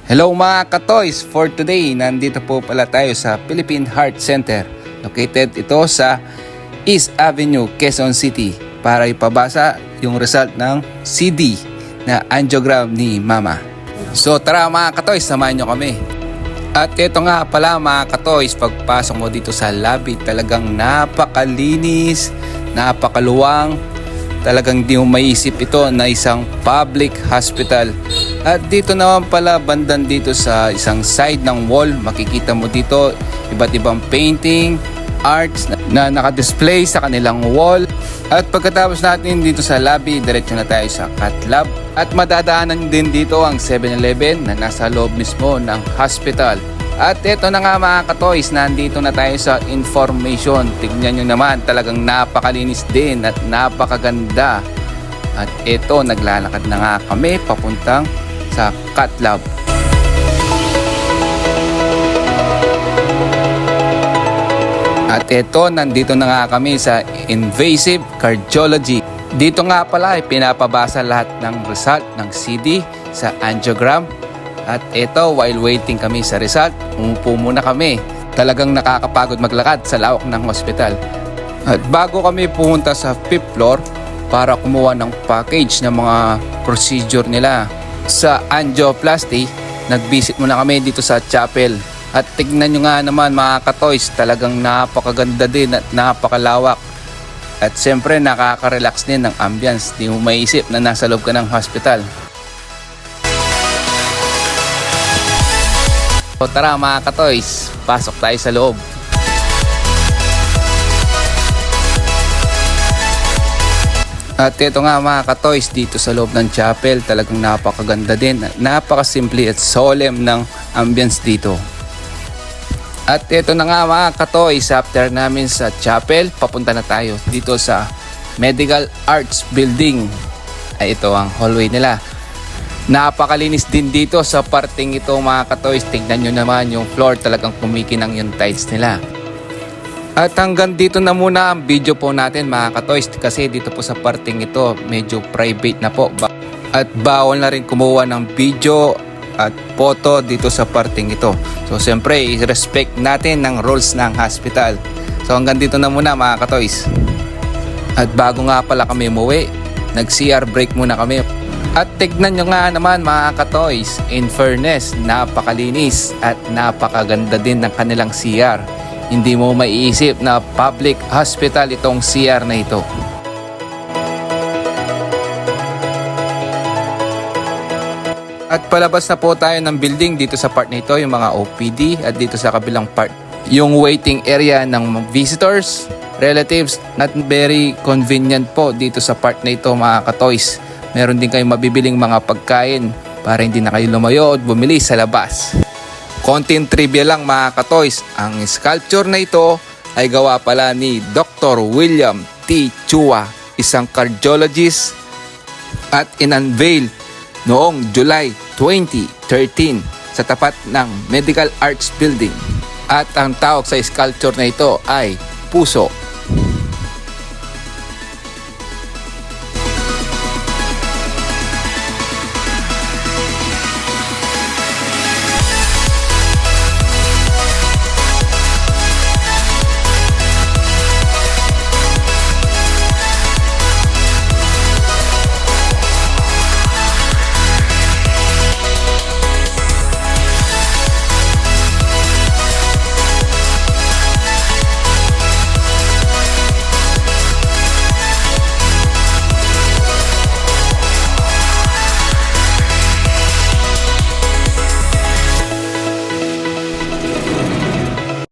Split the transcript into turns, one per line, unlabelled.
Hello mga ka-toys! For today, nandito po pala tayo sa Philippine Heart Center. Located ito sa East Avenue, Quezon City para ipabasa yung result ng CD na angiogram ni Mama. So tara mga ka-toys, samahan nyo kami. At ito nga pala mga ka-toys, pagpasok mo dito sa lobby, talagang napakalinis, napakaluwang. Talagang di mo maiisip ito na isang public hospital. At dito naman pala bandan dito sa isang side ng wall, makikita mo dito iba't ibang painting, arts na nakadisplay sa kanilang wall. At pagkatapos natin dito sa lobby, diretso na tayo sa cat lab. At madadaanan din dito ang 7-Eleven na nasa loob mismo ng hospital. At ito na nga mga ka-toys, nandito na tayo sa information. Tignan nyo naman, talagang napakalinis din at napakaganda. At ito, naglalakad na nga kami papuntang sa cat lab. At ito, nandito na nga kami sa invasive cardiology. Dito nga pala ay pinapabasa lahat ng result ng CD sa angiogram. At ito, while waiting kami sa result, umupo muna kami. Talagang nakakapagod maglakad sa lawak ng hospital. At bago kami pumunta sa 5th floor para kumuha ng package ng mga procedure nila sa angioplasty, nag-visit muna kami dito sa chapel. At tignan nyo nga naman mga ka-toys, talagang napakaganda din at napakalawak. At siyempre nakaka-relax din ng ambience. Di mo maiisip na nasa loob ka ng hospital. So tara mga ka-toys, pasok tayo sa loob. At ito nga mga ka-toys, dito sa loob ng chapel, talagang napakaganda din. Napakasimple at solemn ng ambience dito. At ito na nga mga ka-toys, after namin sa chapel, papunta na tayo dito sa Medical Arts Building. Ay ito ang hallway nila. Napakalinis din dito sa parting ito mga ka-toys. Tingnan nyo naman yung floor, talagang kumikinang yung tiles nila. At hanggang dito na muna ang video po natin mga ka-toys, kasi dito po sa parting ito medyo private na po. At bawal na rin kumuha ng video at photo dito sa parting ito. So siyempre, i-respect natin ng rules ng hospital. So hanggang dito na muna mga ka-toys. At bago nga pala kami umuwi, nag-CR break muna kami. At tignan nyo nga naman mga ka-toys, in fairness, napakalinis at napakaganda din ng kanilang CR. Hindi mo maiisip na public hospital itong CR na ito. At palabas na po tayo ng building dito sa part na ito, yung mga OPD, at dito sa kabilang part, yung waiting area ng visitors, relatives. Not very convenient po dito sa part na ito mga ka-toys. Meron din kayong mabibiling mga pagkain para hindi na kayo lumayo at bumili sa labas. Konting trivia lang mga ka-toys, ang sculpture na ito ay gawa pala ni Dr. William T. Chua, isang cardiologist, at in-unveil noong July 2013 sa tapat ng Medical Arts Building. At ang tawag sa sculpture na ito ay Puso.